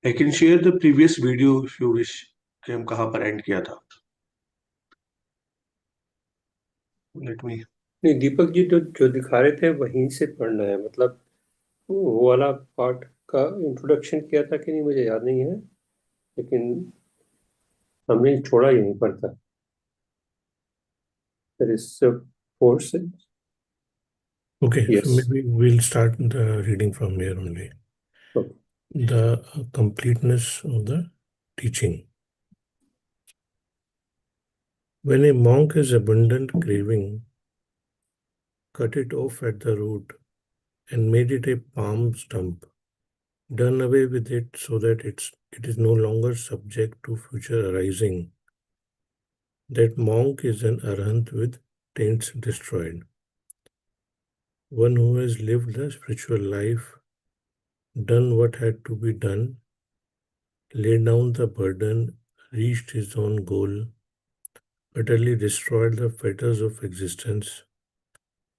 I can share the previous video if you wish कि हम कहाँ पर एंड किया था. Let me. नहीं, दीपक जी जो जो दिखा रहे थे वहीं से पढ़ना है, मतलब वो वाला पार्ट का इंट्रोडक्शन किया था कि नहीं मुझे याद नहीं है, लेकिन हमने छोड़ा यहीं पर था. There is a portion. Okay, so Yes. maybe we'll start the reading from here only. Okay. The completeness of the teaching. When a monk has abundant craving, cut it off at the root and made it a palm stump. Done away with it so that it is no longer subject to future arising. That monk is an arahant with taints destroyed. One who has lived the spiritual life, done what had to be done, laid down the burden, reached his own goal, utterly destroyed the fetters of existence,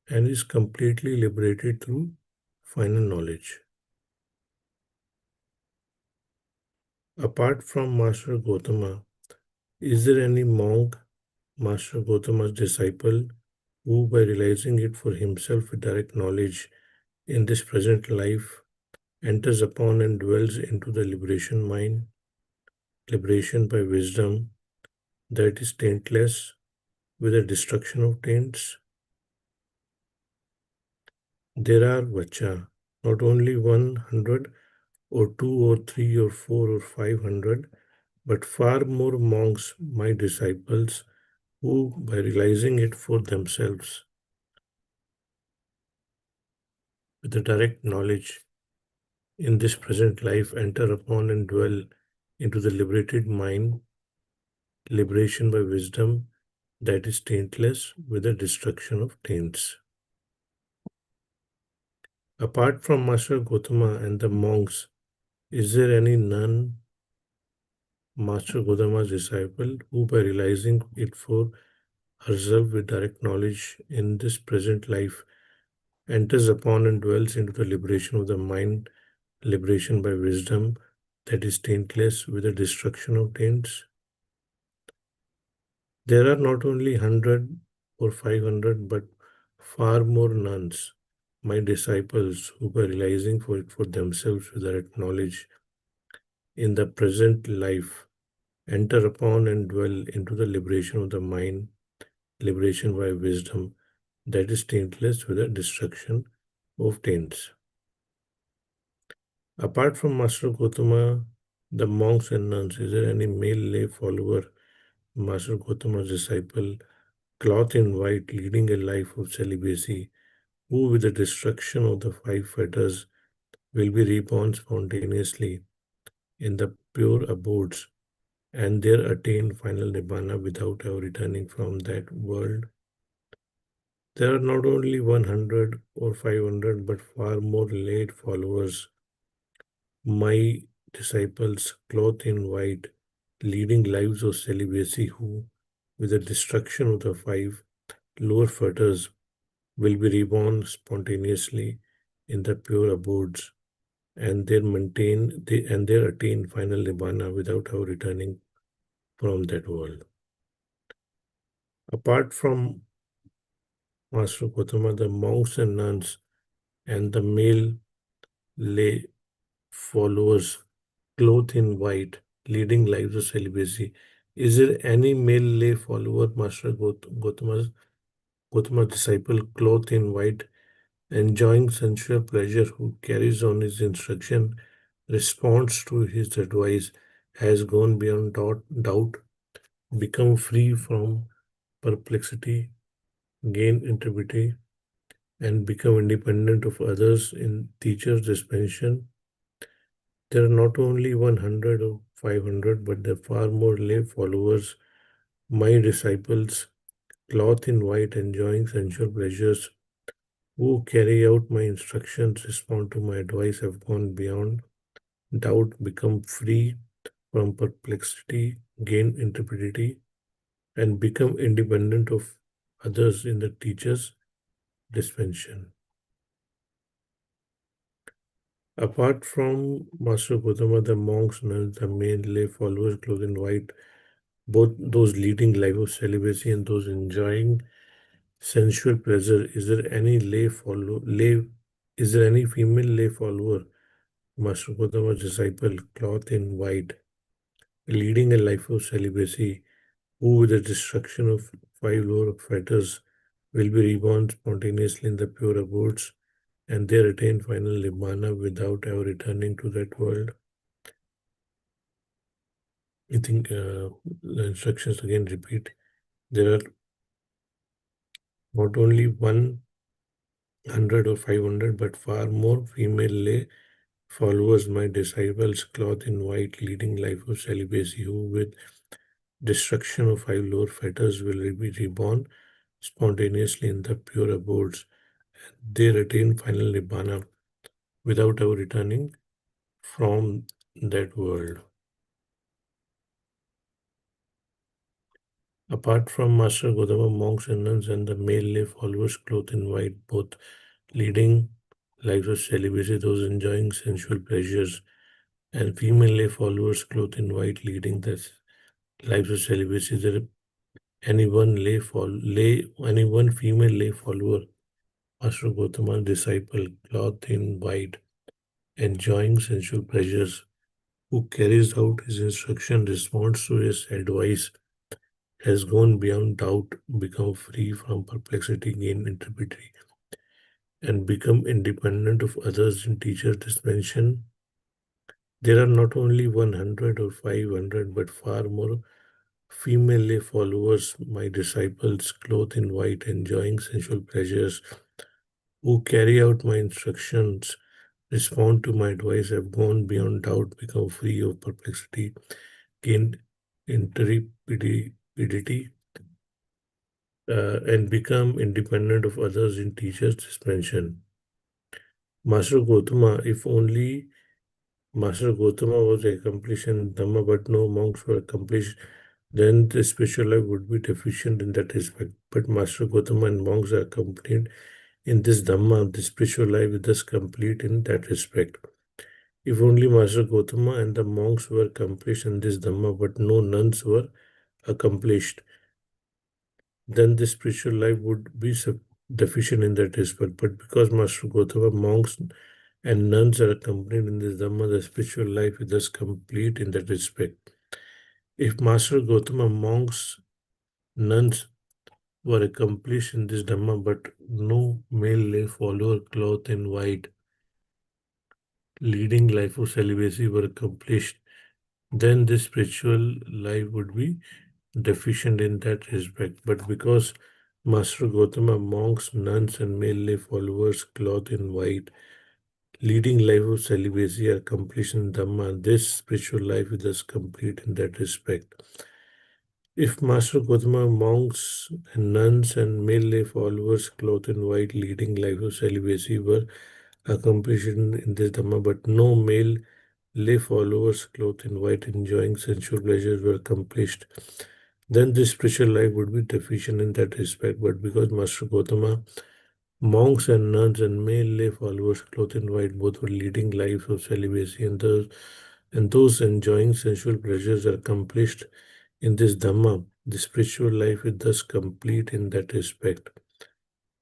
and is completely liberated through final knowledge. Apart from Master Gautama, is there any monk, Master Gautama's disciple, who by realizing it for himself with direct knowledge in this present life enters upon and dwells into the liberation mind, liberation by wisdom that is taintless with the destruction of taints? There are vacha, not only 100 or 2 or 3 or 4 or 500, but far more monks, my disciples, who by realizing it for themselves with the direct knowledge in this present life enter upon and dwell into the liberated mind, liberation by wisdom that is taintless with the destruction of taints. Apart from Master Gautama and the monks, is there any nun, Master Gautama's disciple, who by realizing it for herself with direct knowledge in this present life enters upon and dwells into the liberation of the mind, liberation by wisdom that is taintless with the destruction of taints? There are not only 100 or 500, but far more nuns, my disciples, who by realizing for it for themselves with direct knowledge in the present life enter upon and dwell into the liberation of the mind, liberation by wisdom that is taintless with the destruction of taints. Apart from Master Gautama, the monks and nuns, is there any male lay follower, Master Gautama's disciple, clothed in white, leading a life of celibacy, who with the destruction of the 5 fetters will be reborn spontaneously in the pure abodes and there attain final nibbana without ever returning from that world? There are not only 100 or 500, but far more late followers, my disciples, clothed in white, leading lives of celibacy, who, with the destruction of the 5 lower fetters, will be reborn spontaneously in the pure abodes and there attain final nibbana without ever returning from that world. Apart from Master Gautama, the monks and nuns and the male lay followers clothed in white, leading lives of celibacy. Is there any male lay follower, Master Gautama's disciple, clothed in white, enjoying sensual pleasure, who carries on his instruction, responds to his advice, has gone beyond doubt, become free from perplexity, gain integrity, and become independent of others in teacher's dispensation? There are not only 100 or 500, but there are far more lay followers, my disciples, clothed in white, enjoying sensual pleasures, who carry out my instructions, respond to my advice, have gone beyond doubt, become free from perplexity, gain intrepidity, and become independent of others in the teacher's dispensation. Apart from Master Gautama, the monks, nuns, the main lay followers clothed in white, both those leading life of celibacy and those enjoying sensual pleasure, is there any is there any female lay follower, Master Gautama's disciple, clothed in white, leading a life of celibacy, who with the destruction of 5 lower fetters will be reborn spontaneously in the pure abodes and there attain final nibbana without ever returning to that world? I think the instructions again repeat. There are not only 100 or 500, but far more female lay followers, my disciples, clothed in white, leading life of celibacy, who with destruction of 5 lower fetters will be reborn spontaneously in the pure abodes. They retain final nibbana without ever returning from that world. Apart from Master Gautama, monks and nuns and the male lay followers clothed in white, both leading lives of celibacy, those enjoying sensual pleasures, and female lay followers clothed in white, leading the lives of celibacy. There any one female lay follower, Master Gautama's disciple, clothed in white, enjoying sensual pleasures, who carries out his instruction, responds to his advice, has gone beyond doubt, become free from perplexity, gain intrepidity, and become independent of others in teacher dispensation. There are not only 100 or 500, but far more female lay followers, my disciples, clothed in white, enjoying sensual pleasures, who carry out my instructions, respond to my advice, have gone beyond doubt, become free of perplexity, gained intrepidity, and become independent of others in teacher's dispensation. Master Gautama, if only Master Gautama was accomplished in Dhamma, but no monks were accomplished, then the spiritual life would be deficient in that respect. But Master Gautama and monks are accompanied in this Dhamma, the spiritual life is thus complete in that respect. If only Master Gautama and the monks were accomplished in this Dhamma, but no nuns were accomplished, then the spiritual life would be deficient in that respect. But because Master Gautama, monks, and nuns are accompanied in this Dhamma, the spiritual life is thus complete in that respect. If Master Gautama, monks, nuns were accomplished in this Dhamma, but no male lay follower clothed in white, leading life of celibacy were accomplished, then the spiritual life would be deficient in that respect. But because Master Gautama, monks, nuns, and male lay followers clothed in white, leading life of celibacy are accomplished in Dhamma, this spiritual life is thus complete in that respect. If Master Gautama, monks and nuns and male lay followers clothed in white, leading life of celibacy were accomplished in this Dhamma, but no male lay followers clothed in white enjoying sensual pleasures were accomplished, then this spiritual life would be deficient in that respect. But because Master Gautama, monks and nuns and male lay followers clothed in white both were leading lives of celibacy, and those enjoying sensual pleasures are accomplished in this Dhamma, the spiritual life is thus complete in that respect.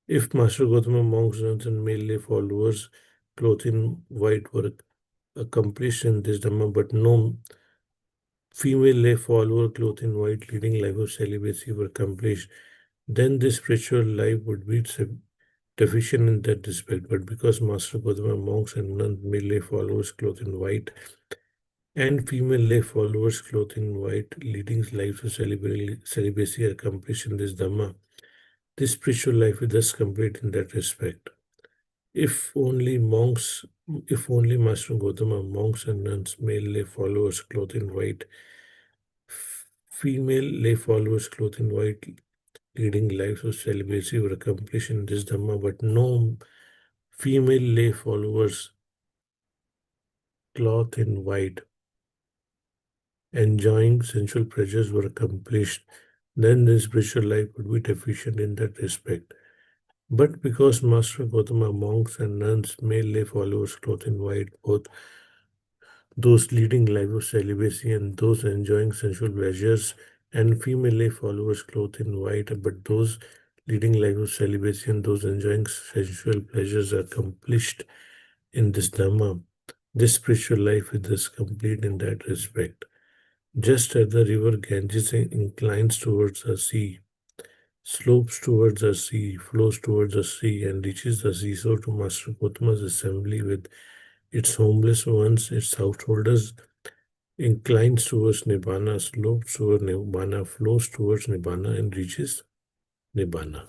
If Master Gautama, monks, nuns, and male lay followers clothed in white were accomplished in this Dhamma, but no female lay follower clothed in white leading life of celibacy were accomplished, then this spiritual life would be deficient in that respect. But because Master Gautama, monks, and nuns, male lay followers clothed in white, and female lay followers clothed in white leading lives of celibacy are accomplished in this Dhamma, this spiritual life is thus complete in that respect. If only Master Gautama, monks and nuns, male lay followers clothed in white, female lay followers clothed in white, leading lives of celibacy were accomplished in this Dhamma, but no female lay followers clothed in white, enjoying sensual pleasures were accomplished, then the spiritual life would be deficient in that respect. But because Master Gautama monks and nuns, male lay followers clothed in white, both those leading life of celibacy and those enjoying sensual pleasures, and female lay followers clothed in white, but those leading life of celibacy and those enjoying sensual pleasures are accomplished in this Dhamma. This spiritual life is thus complete in that respect. Just as the river Ganges inclines towards the sea, slopes towards the sea, flows towards the sea, and reaches the sea, so to Master Gautama's assembly with its homeless ones, its householders, inclines towards Nibbana, slopes towards Nibbana, flows towards Nibbana, and reaches Nibbana.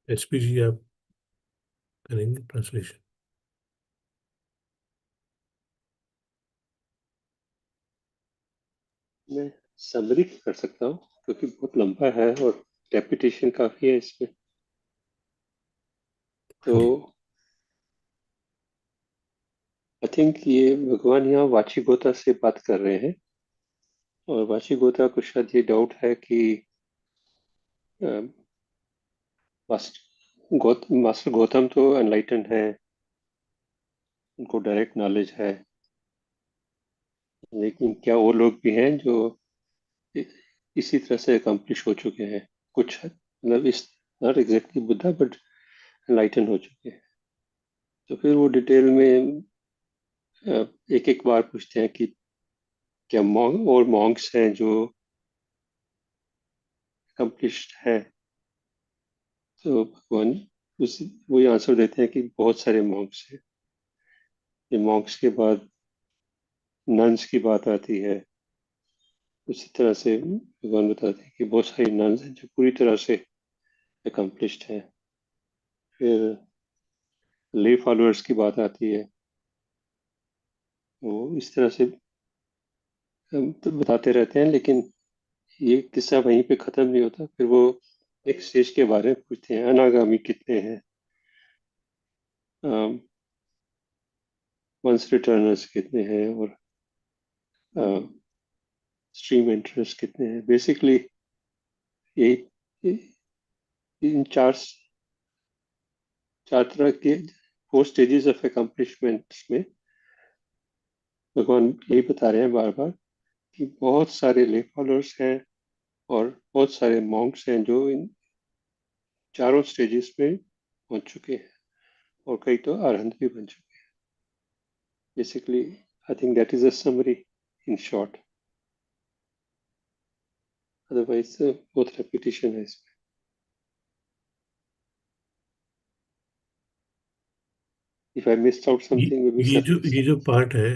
SP ji आप करेंगे translation? मैं summary कर सकता हूँ क्योंकि बहुत लंबा है और रेपिटेशन काफी है इसमें। तो आई थिंक ये भगवान यहाँ वाचिगोता से बात कर रहे हैं और वाचिगोता को शायद ये डाउट है कि मास्टर गौतम तो एनलाइटन है, उनको डायरेक्ट नॉलेज है, लेकिन क्या वो लोग भी हैं जो इसी तरह से अकम्प्लिश हो चुके हैं? कुछ मतलब इस not exactly Buddha but enlighten हो चुके हैं। तो फिर वो डिटेल में एक एक बार पूछते हैं कि क्या मॉन्ग और मॉन्क्स हैं जो अकम्प्लिश्ड है? तो भगवान उस वही आंसर देते हैं कि बहुत सारे मॉन्क्स हैं। ये मॉन्क्स के बाद नन्स की बात आती है। उसी तरह से भगवान बताते हैं कि बहुत सारी नन्स हैं जो पूरी तरह से अकम्प्लिश्ड हैं। फिर ले फॉलोअर्स की बात आती है, वो इस तरह से हम तो बताते रहते हैं, लेकिन ये किस्सा वहीं पे खत्म नहीं होता। फिर वो एक स्टेज के बारे में पूछते हैं, अनागामी कितने हैं, वंस रिटर्नर्स कितने हैं, और स्ट्रीम एंटर्स कितने हैं। बेसिकली ये इन चार तरह के 4 स्टेजेस ऑफ अकम्प्लिशमेंट्स में भगवान यही बता रहे हैं बार बार कि बहुत सारे ले फॉलोअर्स हैं और बहुत सारे मॉन्क्स हैं जो इन चारों स्टेजेस में पहुंच चुके हैं, और कई तो अरहंत भी बन चुके हैं। Basically I think that is a summary in short, otherwise बहुत रेपिटेशन है इसमें। If I missed out something, maybe ये जो पार्ट है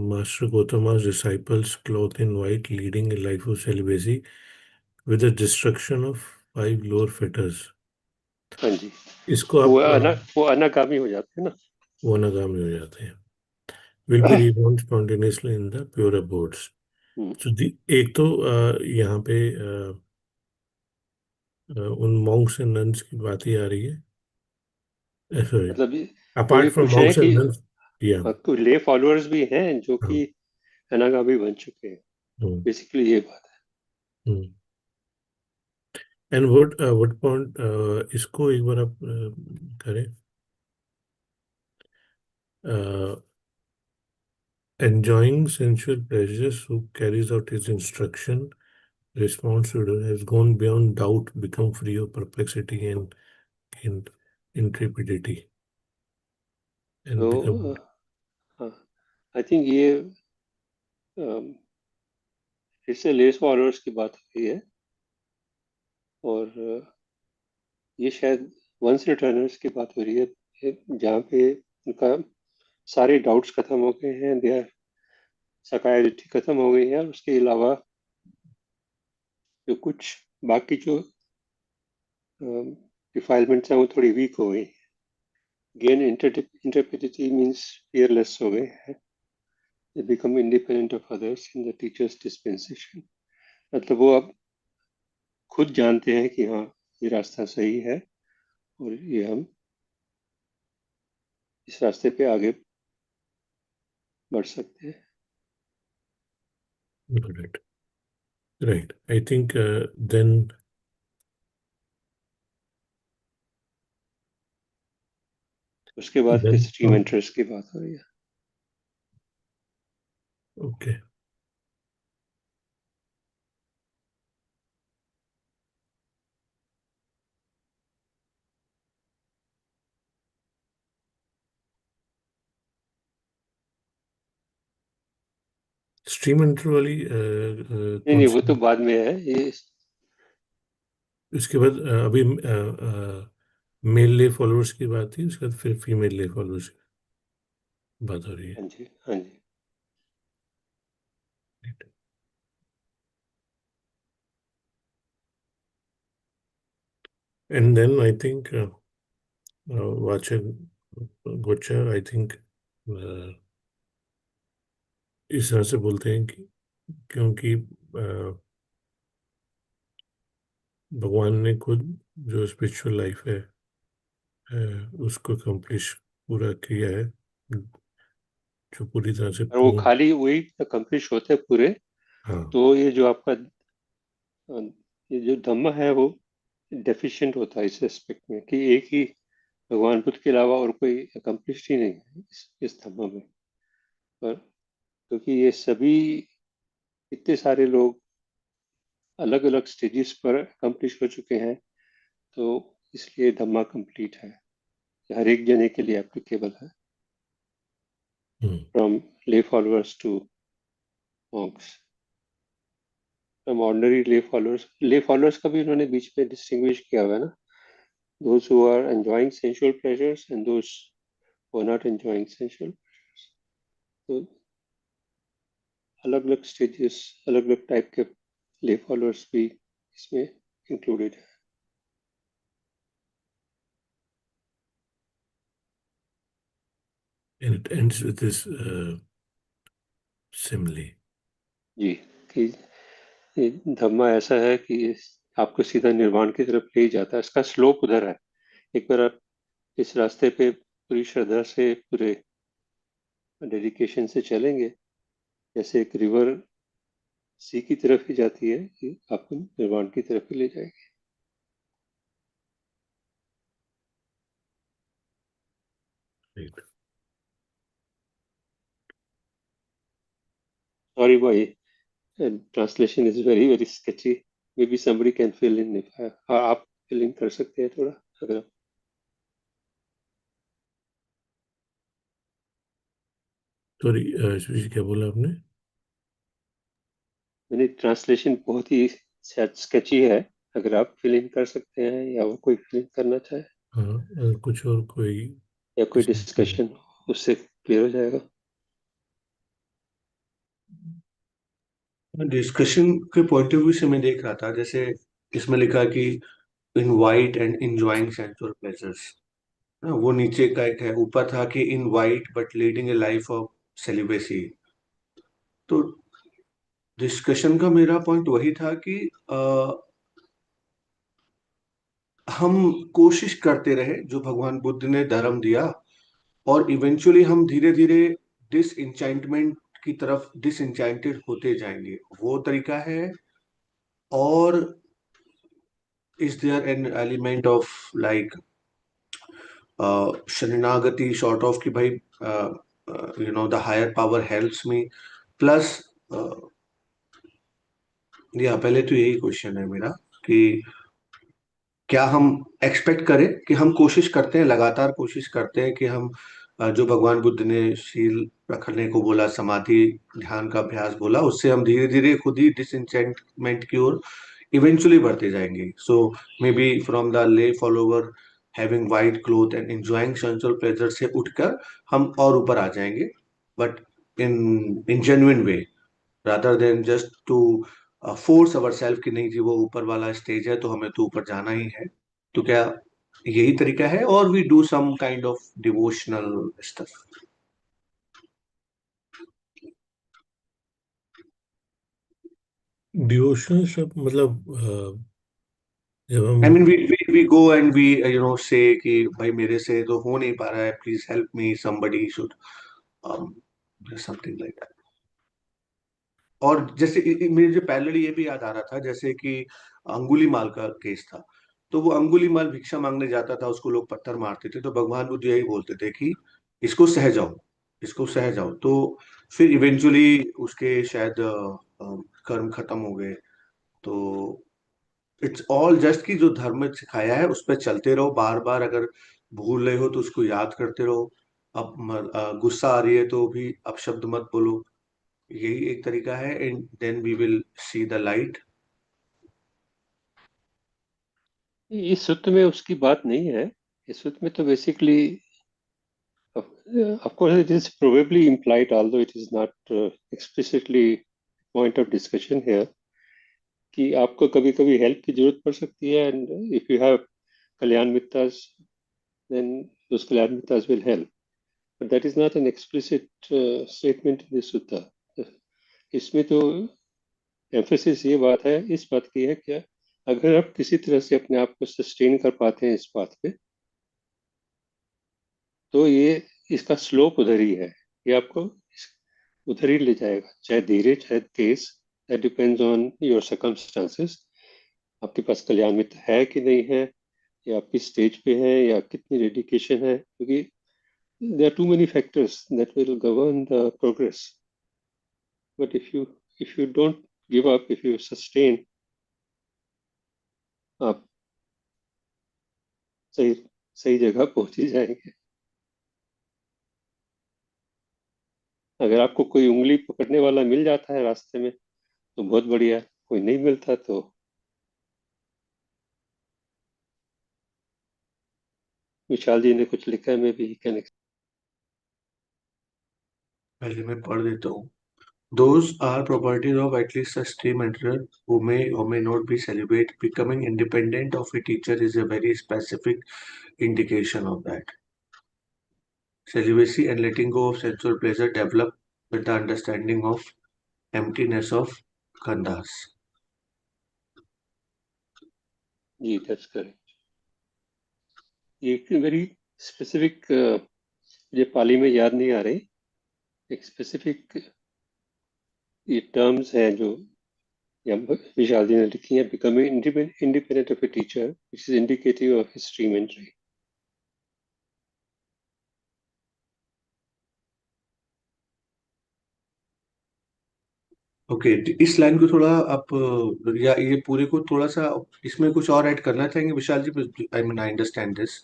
Master Gautama's disciples clothed in white leading a life of celibacy with the destruction of 5 lower fetters, हाँ जी, इसको वो आप वो अनागामी हो जाते हैं ना। वो अनागामी हो जाते हैं, will be reborn spontaneously in the pure abodes. So एक तो यहाँ पे उन monks and nuns की बात ही आ रही है, sorry, मतलब वो ये apart from पूछ रहे हैं monks कि and nuns, yeah. कोई ले फॉलोअर्स भी हैं जो हाँ, कि अनागामी बन चुके हैं। हम्म, बेसिकली ये बात है। हम्म। And what point इसको एक बार आप करें, enjoying sensual pleasures who carries out his instruction response to it has gone beyond doubt, become free of perplexity and intrepidity and तो become हाँ, आई थिंक ये अम, फिर से लेस फॉलोअर्स की बात हुई है, और ये शायद वंस रिटर्नर्स की बात हो रही है, जहाँ पे उनका सारे डाउट्स खत्म हो गए हैं, दे सकायरिटी खत्म हो गई है, और उसके अलावा जो कुछ बाकी जो डिफाइलमेंट्स हैं वो थोड़ी वीक हो गई। गेन इंटरप्रेटिविटी मीन्स फियरलेस हो गए हैं, they become independent of others in the teachers dispensation. मतलब वो अब खुद जानते हैं कि हाँ ये रास्ता सही है और ये हम इस रास्ते पे आगे बढ़ सकते हैं। Correct. Right. I think then उसके बाद फिर then स्ट्रीम एंटर्स की बात हो रही है। okay. स्ट्रीम एंटर वाली नहीं कौन नहीं, वो तो सी? बाद में है ये। इसके बाद अभी मेल ले फॉलोअर्स की बात थी, उसके बाद फिर फीमेल ले फॉलोअर्स की बात हो रही है। हाँ जी, हाँ जी। And then I think Vachak Gocha, I think इस तरह से बोलते हैं कि क्योंकि भगवान ने खुद जो स्पिरिचुअल लाइफ है उसको अकम्प्लिश पूरा किया है, जो पूरी तरह से और वो पूर्ण। खाली वही अकम्प्लिश होते पूरे। हाँ। तो ये जो आपका ये जो धम्म है वो डेफिशिएंट होता है इस एस्पेक्ट में कि एक ही भगवान बुद्ध के अलावा और कोई अकम्प्लिश ही नहीं है इस धम्म में। पर क्योंकि ये सभी इतने सारे लोग अलग अलग स्टेजेस पर अकम्प्लिश हो चुके हैं, तो इसलिए धम्मा कंप्लीट है, हर एक जने के लिए एप्लीकेबल है, from lay followers to monks. From ordinary lay followers का भी उन्होंने बीच में डिस्टिंग्विश किया हुआ है ना, those who are enjoying sensual pleasures and those who are not enjoying sensual pleasures। तो अलग अलग स्टेजेस, अलग अलग टाइप के ले फॉलोअर्स भी इसमें इंक्लूडेड है। And it ends with this simile. जी, कि ये धम्मा ऐसा है कि आपको सीधा निर्वाण की तरफ ले ही जाता है, इसका स्लोप उधर है। एक बार आप इस रास्ते पे पूरी श्रद्धा से, पूरे डेडिकेशन से चलेंगे, जैसे एक रिवर सी की तरफ ही जाती है, कि आपको निर्वाण की तरफ ही ले जाएगी। Right. सॉरी भाई, translation is very very sketchy, may be somebody can fill in if आप फिल इन कर सकते हैं थोड़ा, अगर आप। सॉरी सुशील, क्या बोला आपने? मैंने ट्रांसलेशन बहुत ही शायद स्केची है, अगर आप फिल इन कर सकते हैं या वो कोई फिल इन करना चाहे, हाँ, अगर कुछ और कोई या कोई किसी को- डिस्कशन उससे क्लियर हो जाएगा। डिस्कशन के पॉइंट ऑफ व्यू से मैं देख रहा था, जैसे इसमें लिखा कि in white and enjoying sensual pleasures, वो नीचे का एक है, ऊपर था कि in white but leading a life of celibacy. तो डिस्कशन का मेरा पॉइंट वही था कि हम कोशिश करते रहे जो भगवान बुद्ध ने धर्म दिया, और इवेंचुअली हम धीरे धीरे डिसइंचेंटमेंट की तरफ डिसइंचेंटेड होते जाएंगे, वो तरीका है। और is there an element of like शरणागति, शॉर्ट ऑफ कि भाई the higher power helps me, plus या पहले तो यही क्वेश्चन है मेरा कि क्या हम एक्सपेक्ट करें कि हम कोशिश करते हैं, लगातार कोशिश करते हैं कि हम जो भगवान बुद्ध ने शील रखने को बोला, समाधि ध्यान का अभ्यास बोला, उससे हम धीरे धीरे खुद ही डिसइंटेंटमेंट की ओर इवेंचुअली बढ़ते जाएंगे। So may be from the lay follower having white cloth and enjoying sensual pleasure से उठकर हम और ऊपर आ जाएंगे, but in genuine way, rather than just to force our self कि नहीं जी वो ऊपर वाला स्टेज है तो हमें तो ऊपर जाना ही है। तो क्या यही तरीका है, और we do some kind of devotional stuff. Devotional सब मतलब जब आई मीन हम we go and we say कि भाई मेरे से तो हो नहीं पा रहा है, please help me, somebody should something like. और जैसे मुझे जो पैरेलल ये भी याद आ रहा था, जैसे कि अंगुली माल का केस था। तो वो अंगुली माल भिक्षा मांगने जाता था, उसको लोग पत्थर मारते थे, तो भगवान बुद्ध यही बोलते थे कि इसको सह जाओ, इसको सह जाओ। तो फिर इवेंचुअली उसके शायद कर्म खत्म हो गए। तो इट्स ऑल जस्ट कि जो धर्म में सिखाया है उस पर चलते रहो, बार बार अगर भूल रहे हो तो उसको याद करते रहो। अब गुस्सा आ रही है तो भी अपशब्द मत बोलो। यही एक तरीका है, and then we will see the light. इस सूत्र में उसकी बात नहीं है। इस सूत्र में तो basically of course it is probably implied, although it is not explicitly point of discussion here, कि आपको कभी कभी हेल्प की जरूरत पड़ सकती है, एंड इफ यू हैव कल्याण मित्रास, then those कल्याण मित्रास will help, but that is not an explicit statement in the sutta. इसमें तो एम्फेसिस ये बात है, इस बात की है कि अगर आप किसी तरह से अपने आप को सस्टेन कर पाते हैं इस बात पे, तो ये इसका स्लोप उधर ही है। ये आपको उधर ही ले जाएगा, चाहे धीरे चाहे तेज। That depends on your circumstances. आपके पास कल्याण मित्र है कि नहीं है, या आप किस स्टेज पे हैं, या कितनी डेडिकेशन है, क्योंकि there are too many factors that will govern the progress. But if you don't give up, if you sustain, आप सही सही जगह पहुंच ही जाएंगे। अगर आपको कोई उंगली पकड़ने वाला मिल जाता है रास्ते में तो बहुत बढ़िया, कोई नहीं मिलता तो विशाल जी ने कुछ लिखा है, मैं भी कैन। पहले मैं पढ़ देता हूँ। Those are properties of at least a stream entrer who may or may not be celibate. Becoming independent of a teacher is a very specific indication of that. Celibacy and letting go of sensual pleasure develop with the understanding of emptiness of khandhas. जी that's correct. ये एक very specific, मुझे पाली में याद नहीं आ रही, एक specific ये टर्म्स हैं जो यहाँ विशाल जी ने लिखी है। Becoming independent of a teacher which is indicative of stream entry. Okay, इस लाइन को थोड़ा आप या ये पूरे को थोड़ा सा इसमें कुछ और ऐड करना चाहेंगे Vishal ji? I mean I understand this.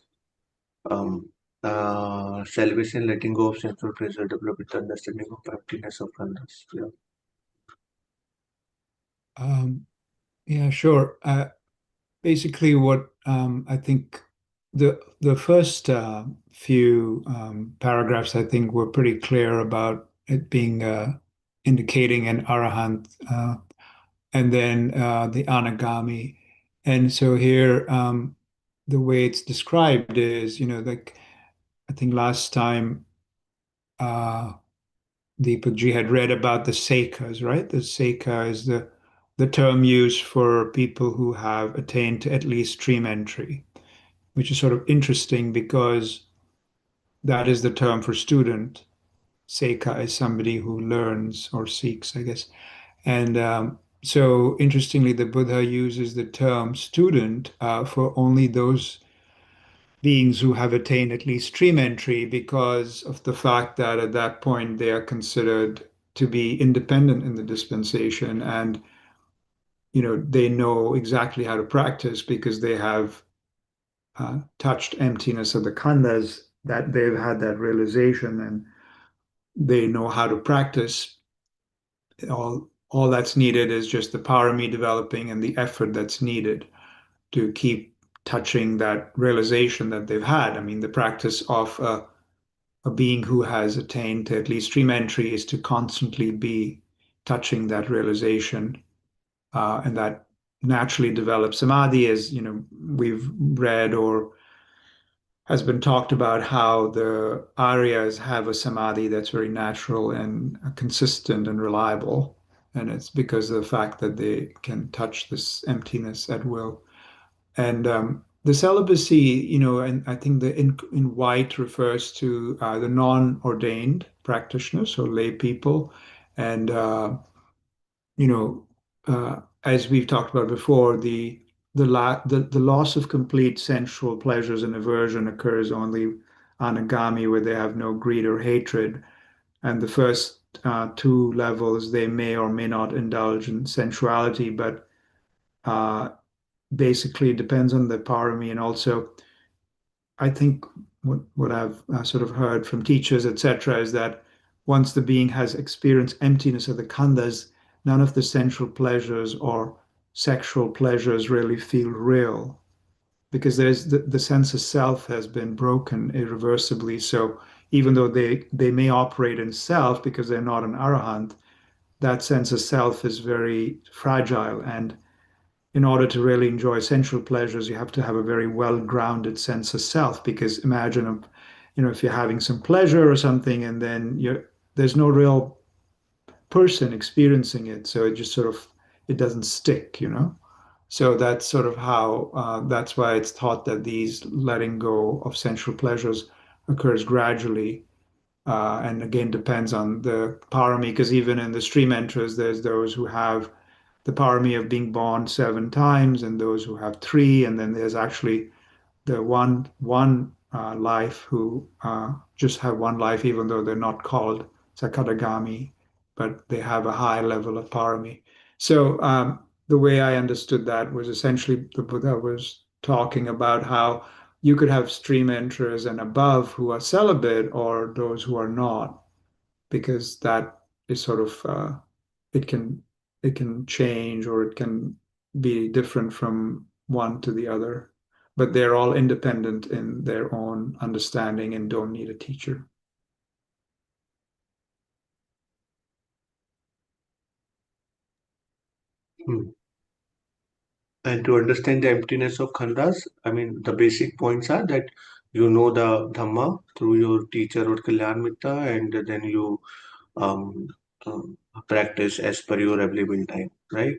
Salvation, letting go of sensual pleasure, develop with the understanding of emptiness of khandhas. Yeah. Yeah, sure. Basically, what I think the first few paragraphs, I think, were pretty clear about it being indicating an arahant, and then the anagami. And so here, the way it's described is, like I think last time Deepak ji had read about the sekas, right? The seka is the term used for people who have attained to at least stream entry, which is sort of interesting because that is the term for student. Seka is somebody who learns or seeks, I guess. And so interestingly, the Buddha uses the term student for only those beings who have attained at least stream entry because of the fact that at that point they are considered to be independent in the dispensation, and they know exactly how to practice because they have touched emptiness of the khandhas, that they've had that realization and they know how to practice. All that's needed is just the parami developing and the effort that's needed to keep touching that realization that they've had. I mean, the practice of a being who has attained to at least stream entry is to constantly be touching that realization, and that naturally develops samadhi, as we've read or has been talked about how the Aryas have a samadhi that's very natural and consistent and reliable. And it's because of the fact that they can touch this emptiness at will. And the celibacy, and I think the in white refers to the non-ordained practitioners, so lay people. And, you know, as we've talked about before, the loss of complete sensual pleasures and aversion occurs only anagami, where they have no greed or hatred. And the first two levels, they may or may not indulge in sensuality, but uh, basically it depends on the parami. And also, I think what I've sort of heard from teachers, etc., is that once the being has experienced emptiness of the khandhas, none of the sensual pleasures or sexual pleasures really feel real, because there's the sense of self has been broken irreversibly. So even though they may operate in self because they're not an arahant, that sense of self is very fragile. And in order to really enjoy sensual pleasures, you have to have a very well-grounded sense of self. Because imagine, if you're having some pleasure or something, and then there's no real person experiencing it, so it just sort of it doesn't stick. So that's sort of how that's why it's thought that these letting go of sensual pleasures occurs gradually. And again, depends on the parami, because even in the stream enters, there's those who have the parami of being born 7 times, and those who have three, and then there's actually the one life who just have one life, even though they're not called Sakadagami, but they have a high level of parami. So the way I understood that was essentially the Buddha was talking about how you could have stream enterers and above who are celibate, or those who are not, because that is sort of it can it can change, or it can be different from one to the other, but they're all independent in their own understanding and don't need a teacher. Hmm. And to understand the emptiness of khandhas, I mean, the basic points are that you know the Dhamma through your teacher or Kalyan Mitta, and then you um, practice as per your available time, right?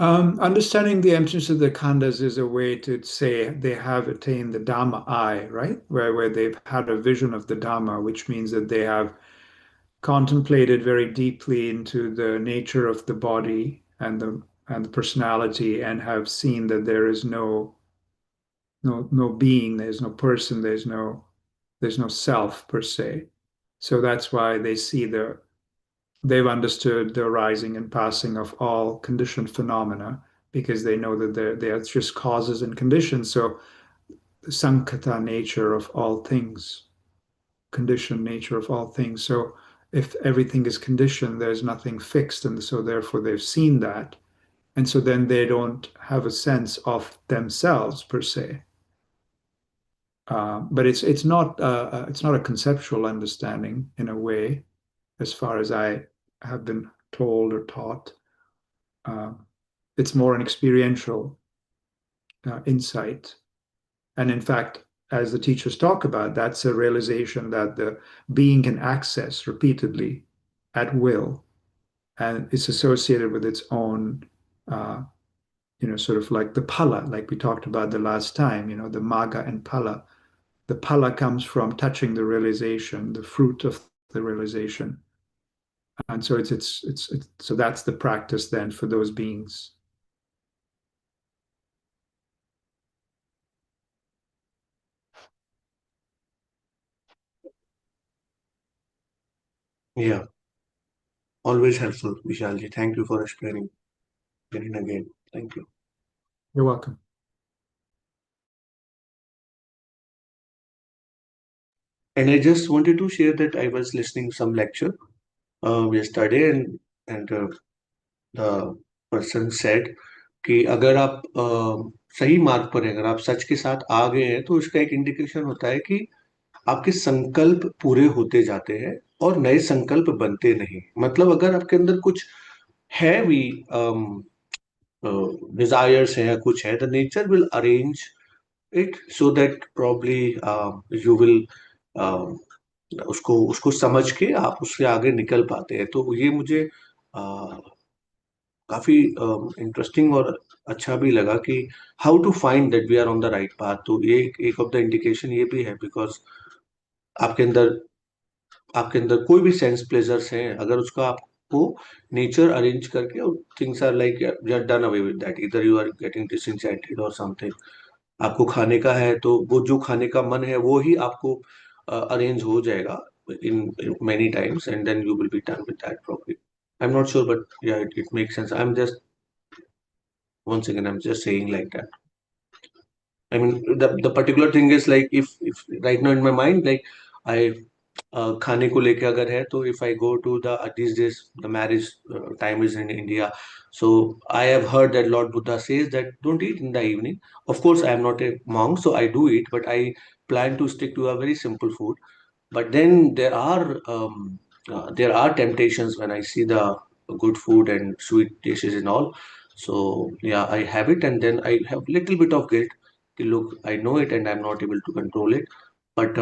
Understanding the emptiness of the khandhas is a way to say they have attained the Dhamma eye, right? Where they've had a vision of the Dhamma, which means that they have contemplated very deeply into the nature of the body and the personality, and have seen that there is no being, there's no person, there's no self per se. So that's why they've understood the arising and passing of all conditioned phenomena, because they know that they're just causes and conditions. So the sankata nature of all things, conditioned nature of all things. So if everything is conditioned, there's nothing fixed. And so therefore they've seen that. And so then they don't have a sense of themselves per se. But it's not a conceptual understanding in a way, as far as I have been told or taught. Uh, it's more an experiential insight. And in fact, as the teachers talk about, that's a realization that the being can access repeatedly at will, and it's associated with its own, sort of like the phala, like we talked about the last time, the magga and phala. The phala comes from touching the realization, the fruit of the realization. And so so that's the practice then for those beings. Yeah, always helpful, Vishalji. Thank you for explaining again and again. Thank you. You're welcome. And I just wanted to share that I was listening some lecture yesterday, and the person said कि अगर आप सही मार्ग पर हैं, अगर आप सच के साथ आ गए हैं, तो इसका एक इंडिकेशन होता है कि आपके संकल्प पूरे होते जाते हैं और नए संकल्प बनते नहीं। मतलब अगर आपके अंदर कुछ है भी, डिजायर्स है या कुछ है, the nature will arrange it so that probably you will उसको समझ के आप उससे आगे निकल पाते हैं। तो ये मुझे काफी इंटरेस्टिंग और अच्छा भी लगा कि how to find that we are on the right path. तो ये एक ऑफ द इंडिकेशन ये भी है, बिकॉज आपके अंदर आपके अंदर कोई भी सेंस प्लेजर्स हैं, अगर उसका आपको नेचर अरेंज करके, things are like you are done away with that, इधर यू आर गेटिंग डिसइंटेंटेड और समथिंग। आपको खाने का है तो वो जो खाने का मन है वो ही आपको अरेंज हो जाएगा in many times, and then you will be done with that probably. I'm not sure, but yeah, it makes sense. I'm just once again I'm just saying like that. I mean, the particular thing is like, if right now in my mind, like I खाने को लेके अगर है तो if I go to the these days the marriage time is in India, so I have heard that Lord Buddha says that don't eat in the evening. Of course, I am not a monk, so I do eat, but I plan to stick to a very simple food. But then there are temptations when I see the good food and sweet dishes and all. So yeah, I have it, and then I have little bit of guilt. Look, I know it, and I'm not able to control it. But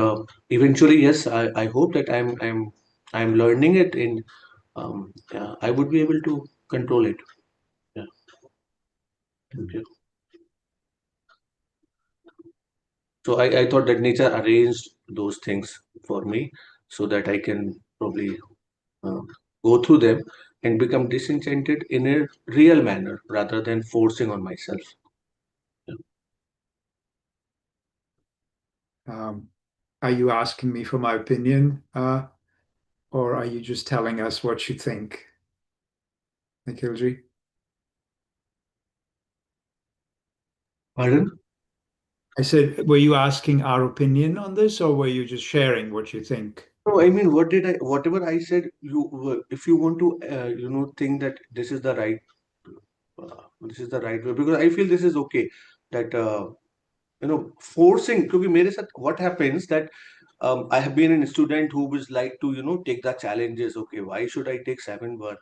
eventually, yes, I hope that I'm learning it, and yeah, I would be able to control it. Yeah. Thank you. So I thought that nature arranged those things for me so that I can probably uh, go through them and become disenchanted in a real manner rather than forcing on myself. Are you asking me for my opinion, or are you just telling us what you think, Nikhilji? Pardon? I said, were you asking our opinion on this, or were you just sharing what you think? No, I mean, whatever I said, if you want to, think that this is the right way, because I feel this is okay, that, forcing, because मेरे साथ what happens that, I have been a student who was like to, take the challenges. Okay, why should I take 7 birth?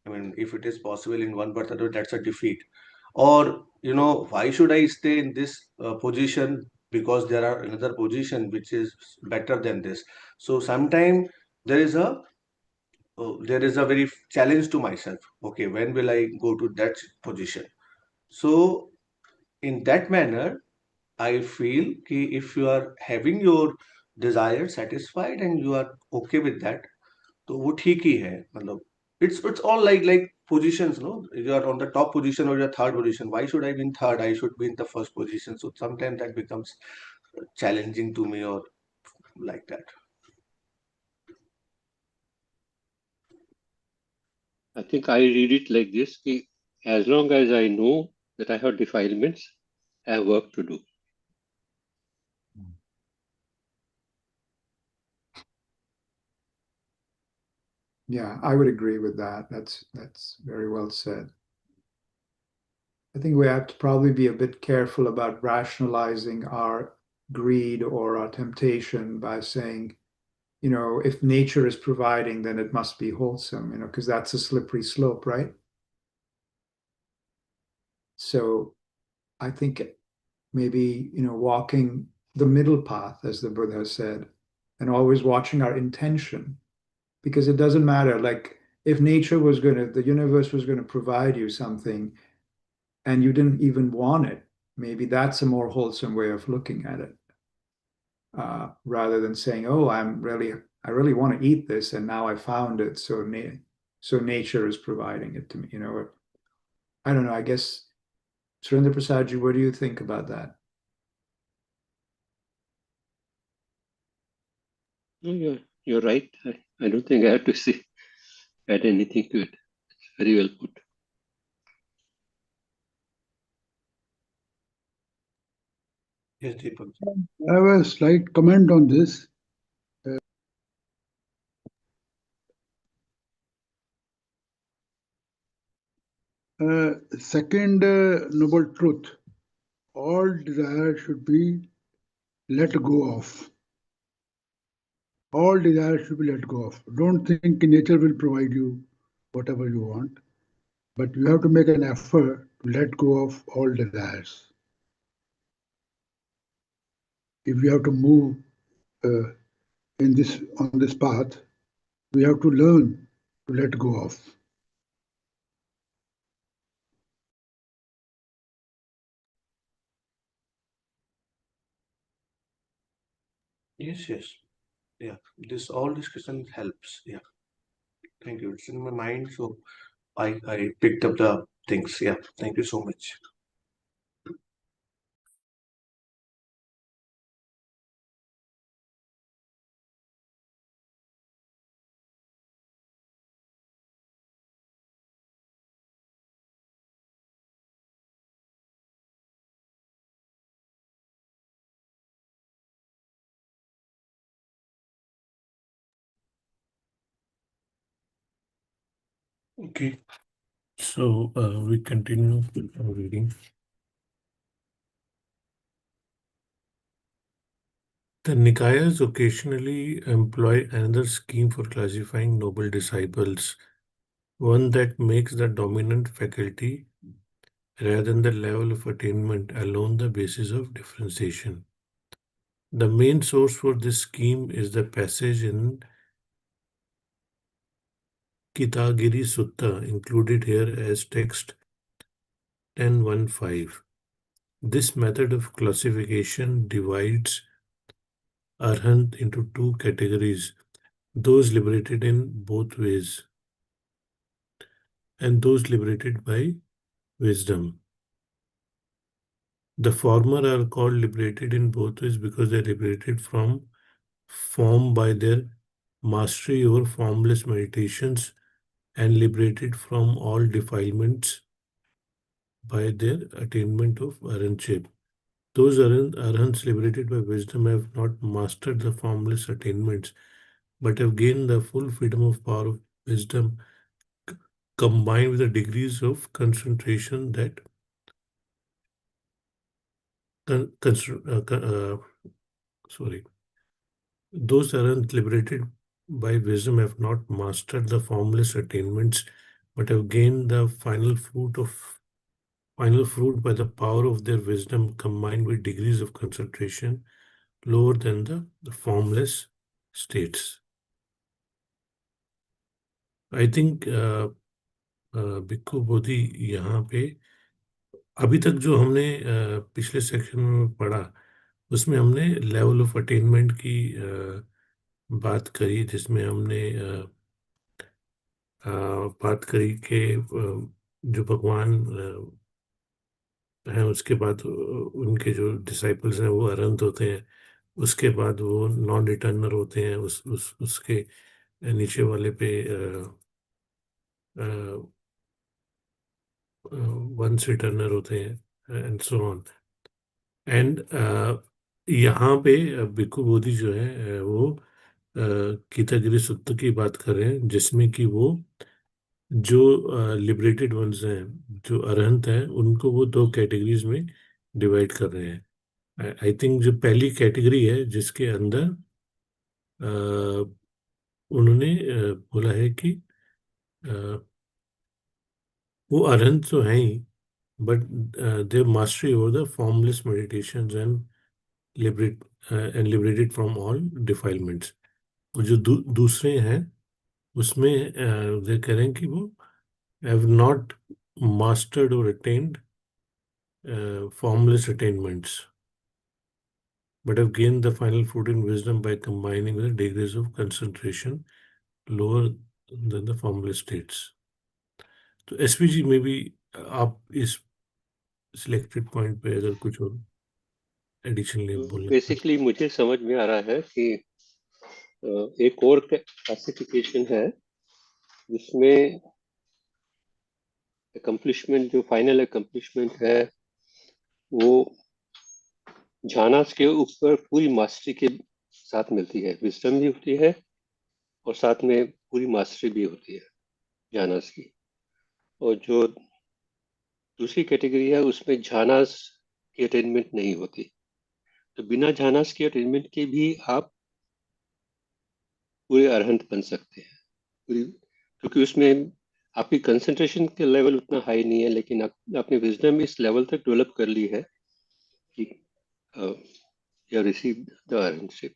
I mean, if it is possible in one birth, that's a defeat. Or, why should I stay in this position because there are another position which is better than this? So sometimes there is a very challenge to myself. Okay, when will I go to that position? So in that manner, I feel कि if you are having your desire satisfied and you are okay with that, तो वो ठीक ही है, मतलब it's all like positions, no? You are on the top position or your third position. Why should I be in third? I should be in the first position. So sometimes that becomes challenging to me, or like that. I think I read it like this: कि as long as I know that I have defilements, I have work to do. Yeah, I would agree with that. That's very well said. I think we have to probably be a bit careful about rationalizing our greed or our temptation by saying, if nature is providing, then it must be wholesome, because that's a slippery slope, right? So I think maybe, walking the middle path, as the Buddha said, and always watching our intention, because it doesn't matter. Like, if the universe was going to provide you something and you didn't even want it, maybe that's a more wholesome way of looking at it. Rather than saying, "Oh, I really want to eat this, and now I found it, so nature is providing it to me." I don't know. I guess, Surendra Prasadji, what do you think about that? No, you're right. I don't think I have to add anything to it. It's very well put. Yes, Deepak. I have a slight comment on this. Second noble truth, all desire should be let go of. All desire should be let go of. Don't think nature will provide you whatever you want, but you have to make an effort to let go of all desires. if we have to move on this path, we have to learn to let go of. Yes, yes. Yeah. This all discussion helps. Yeah. Thank you. It's in my mind, so I picked up the things. Yeah. Thank you so much. Okay, so we continue with our reading. The Nikayas occasionally employ another scheme for classifying noble disciples, one that makes the dominant faculty rather than the level of attainment alone the basis of differentiation. The main source for this scheme is the passage in Kitagiri Sutta, included here as text 10.1.5. This method of classification divides Arhant into two categories, those liberated in both ways and those liberated by wisdom. The former are called liberated in both ways because they are liberated from form by their mastery over formless meditations and liberated from all defilements by their attainment of arahantship. Those arahants liberated by wisdom have not mastered the formless attainments, but have gained the full freedom of power of wisdom combined with the degrees of concentration that those arahants liberated by wisdom have not mastered the formless attainments, but have gained the final fruit by the power of their wisdom combined with degrees of concentration lower than the formless states. I think भिक्खु बोधि यहाँ पे अभी तक जो हमने पिछले section में पढ़ा उसमें हमने लेवल ऑफ अटेनमेंट की बात करी, जिसमें हमने बात करी कि जो भगवान हैं उसके बाद उनके जो डिसाइपल्स हैं वो अरहंत होते हैं, उसके बाद वो नॉन रिटर्नर होते हैं, उसके नीचे वाले पे वंस रिटर्नर होते हैं एंड सो ऑन। एंड यहाँ पे भिक्खु बोधि जो है वो गीतागिरी सुत्त की बात कर रहे हैं, जिसमें कि वो जो लिबरेटेड वंस हैं, जो अरहंत हैं, उनको वो दो कैटेगरीज में डिवाइड कर रहे हैं। आई थिंक जो पहली कैटेगरी है जिसके अंदर उन्होंने बोला है कि वो अरहंत तो हैं ही, but their mastery over the formless meditations and liberated from all defilements। और जो दूसरे हैं उसमें दे कह रहे हैं कि वो have not mastered or attained formless attainments, but have gained the final fruit in wisdom by combining with the degrees of concentration lower than the formless states। तो एसपीजी में भी आप इस सिलेक्टेड पॉइंट पे अगर कुछ और एडिशनली बोलना। बेसिकली मुझे समझ में आ रहा है कि एक और क्लासिफिकेशन है जिसमें अकम्प्लिशमेंट, जो फाइनल अकम्प्लिशमेंट है वो झानास के ऊपर पूरी मास्टरी के साथ मिलती है। विजडम भी होती है और साथ में पूरी मास्टरी भी होती है झानास की। और जो दूसरी कैटेगरी है उसमें झानास की अटेनमेंट नहीं होती, तो बिना झानास की अटेनमेंट के भी आप पूरे अरहंत बन सकते हैं पूरी, क्योंकि उसमें आपकी कंसंट्रेशन के लेवल उतना हाई नहीं है, लेकिन आपने विजडम इस लेवल तक डेवलप कर ली है कि you have received the arahantship,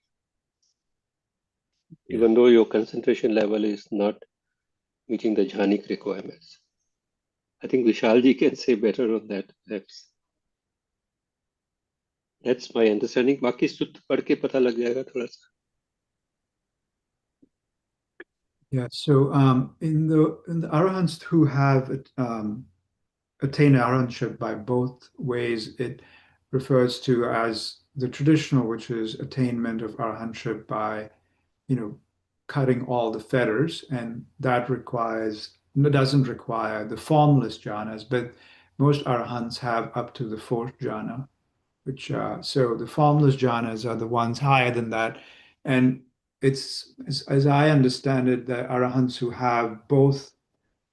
Yeah. even though your concentration level is not meeting the jhanic requirements. I think Vishalji can say better on that, perhaps. That's my understanding. बाकी सूत्र पढ़ के पता लग जाएगा थोड़ा सा. Yeah, so in the arahants who have attained arahantship by both ways, it refers to as the traditional, which is attainment of arahantship by, cutting all the fetters, and that doesn't require the formless jhanas, but most arahants have up to the fourth jhana, which so the formless jhanas are the ones higher than that, and it's as I understand it, the arahants who have both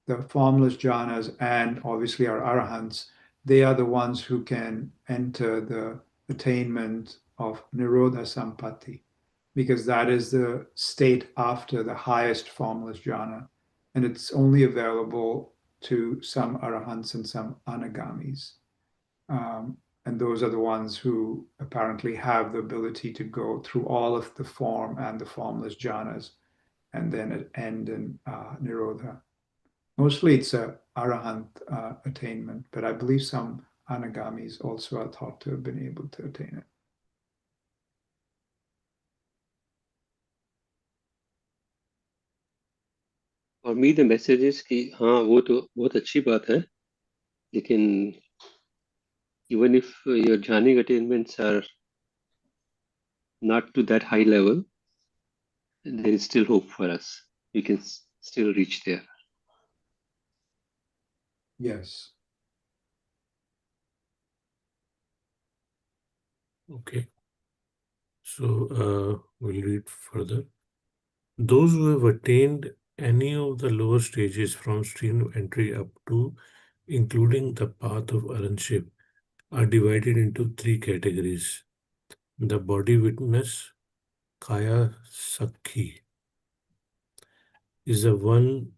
the formless jhanas and obviously are arahants, they are the ones who can enter the attainment of nirodha sampatti, because that is the state after the highest formless jhana, and it's only available to some arahants and some anagamis. And those are the ones who apparently have the ability to go through all of the form and the formless jhanas and then end in nirodha. Mostly it's a arahant attainment, but I believe some anagamis also are thought to have been able to attain it. For me, the message is कि हाँ वो तो बहुत अच्छी बात है, लेकिन even if your jhanic attainments are not to that high level, there is still hope for us. We can still reach there. Yes. Okay. So we'll read further. Those who have attained any of the lower stages from stream entry up to, including the path of arahantship, are divided into three categories. The body witness, Kaya Sakhi, is the one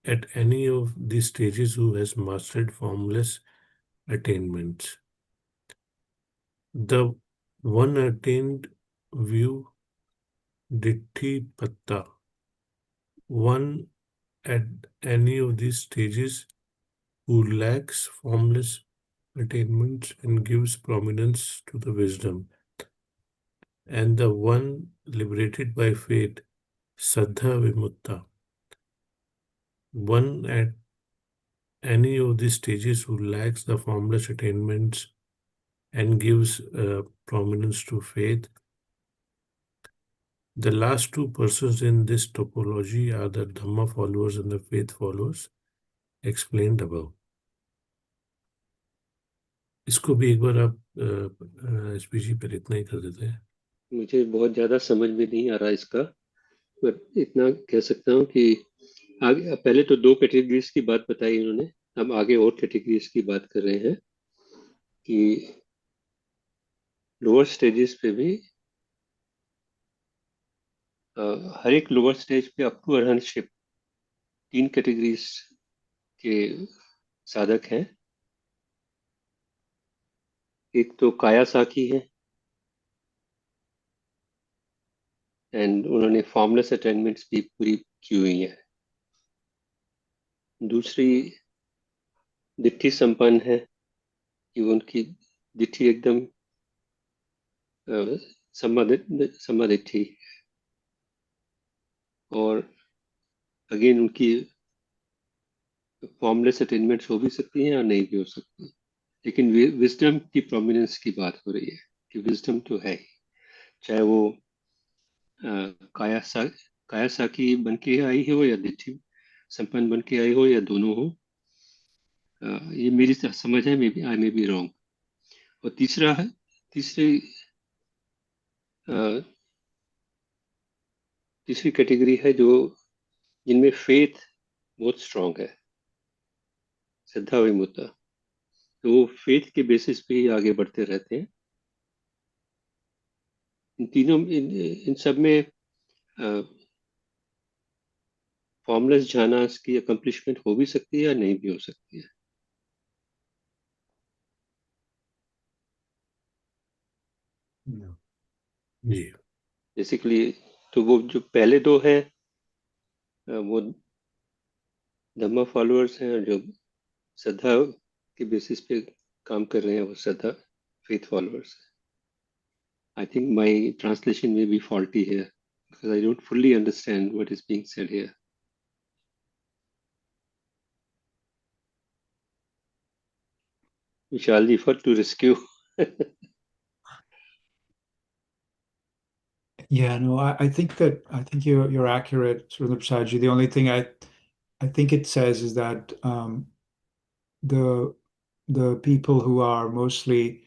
at any of these stages who has mastered formless attainments. The one attained view, Ditti Patta, one at any of these stages who lacks formless attainments and gives prominence to the wisdom, and the one liberated by faith, Saddha Vimutta, one at any of these stages who lacks the formless attainments and gives prominence to faith. The last two persons in this topology are the Dhamma followers and the faith followers, explained above. इसको भी एक बार आप SPG पर इतना ही कर देते हैं. मुझे बहुत ज़्यादा समझ में नहीं आ रहा इसका, पर इतना कह सकता हूँ कि आगे पहले तो दो कैटेगरीज की बात बताई इन्होंने, अब आगे और कैटेगरीज की बात कर रहे हैं कि लोअर स्टेजेस पे भी हर एक लोअर स्टेज पे अप टू अरहंतशिप 3 कैटेगरीज के साधक हैं. एक तो काया साखी है, एंड उन्होंने फॉर्मलेस अटेनमेंट्स भी पूरी की हुई है. दूसरी दिट्ठी संपन्न है कि उनकी दिट्ठी एकदम समाधिट्ठी, और अगेन उनकी फॉर्मलेस अटेनमेंट्स हो भी सकती हैं और नहीं भी हो सकती, लेकिन विजडम की प्रोमिनेंस की बात हो रही है कि विजडम तो है ही, चाहे वो काया साकी बन के आई हो या दिट्ठी संपन्न बन के आई हो या दोनों हो. ये मेरी समझ है, may be I may be wrong. और तीसरी कैटेगरी है जो जिनमें फेथ बहुत स्ट्रांग है, श्रद्धा विमुक्ता, तो वो फेथ के बेसिस पे ही आगे बढ़ते रहते हैं. इन सब में फॉर्मलेस झानास की अकम्प्लिशमेंट हो भी सकती है या नहीं भी हो सकती है. जी बेसिकली तो वो जो पहले दो हैं वो धम्मा फॉलोअर्स हैं, और जो श्रद्धा के बेसिस पे काम कर रहे हैं वो श्रद्धा फेथ फॉलोअर्स हैं. I think my translation may be faulty here because I don't fully understand what is being said here. Vishal ji, for to rescue. Yeah, no, I think you're accurate, Sundar Prasad. The only thing I think it says is that the people who are mostly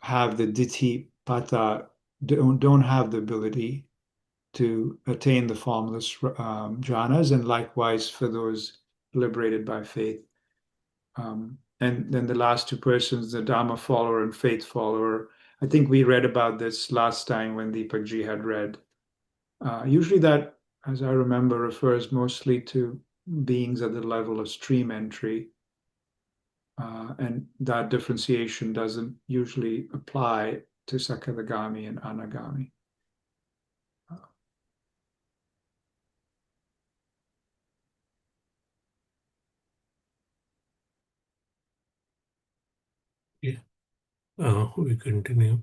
have the ditthi pata don't have the ability to attain the formless jhanas, and likewise for those liberated by faith. And then the last two persons, the Dhamma follower and faith follower, I think we read about this last time when Deepak ji had read. Usually that, as I remember, refers mostly to beings at the level of stream entry. And that differentiation doesn't usually apply to Sakadagami and Anagami. We continue.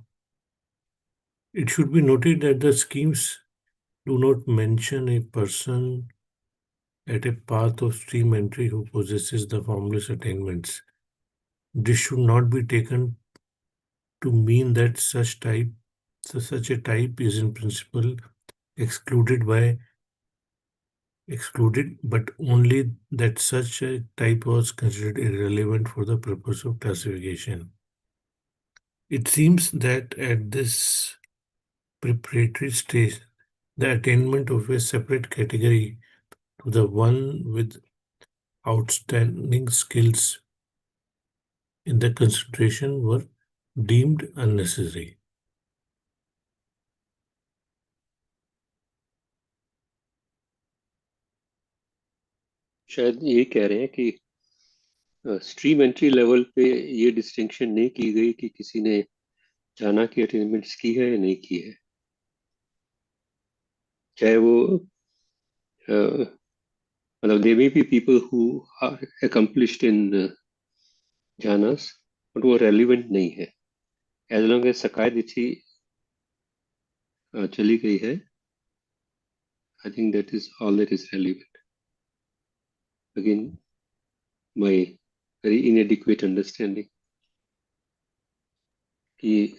It should be noted that the schemes do not mention a person at a path of stream entry who possesses the formless attainments. This should not be taken to mean that such a type is in principle excluded, but only that such a type was considered irrelevant for the purpose of classification. It seems that at this preparatory stage, the attainment of a separate category to the one with outstanding skills in the concentration were deemed unnecessary. शायद ये कह रहे हैं कि stream entry level पे ये distinction नहीं की गई कि किसी ने जाना की अटेनमेंट्स की है या नहीं की है, चाहे वो मतलब there may be people who are accomplished in jhanas but वो relevant नहीं है. As long as सकाय दिथि चली गई है, I think that is all that is relevant. Again, my very inadequate understanding कि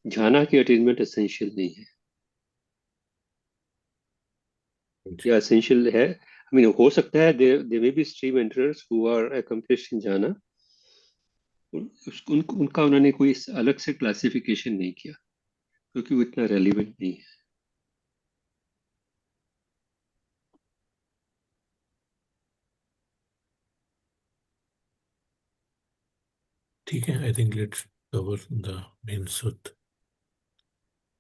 झाना की अटेनमेंट एसेंशियल नहीं है या एसेंशियल है. I mean, हो सकता है there may be stream enterers who are accomplished in jhana, उनका उन्होंने कोई अलग से क्लासिफिकेशन नहीं किया क्योंकि वो इतना रेलिवेंट नहीं है. ठीक है, I think let's cover the main sut.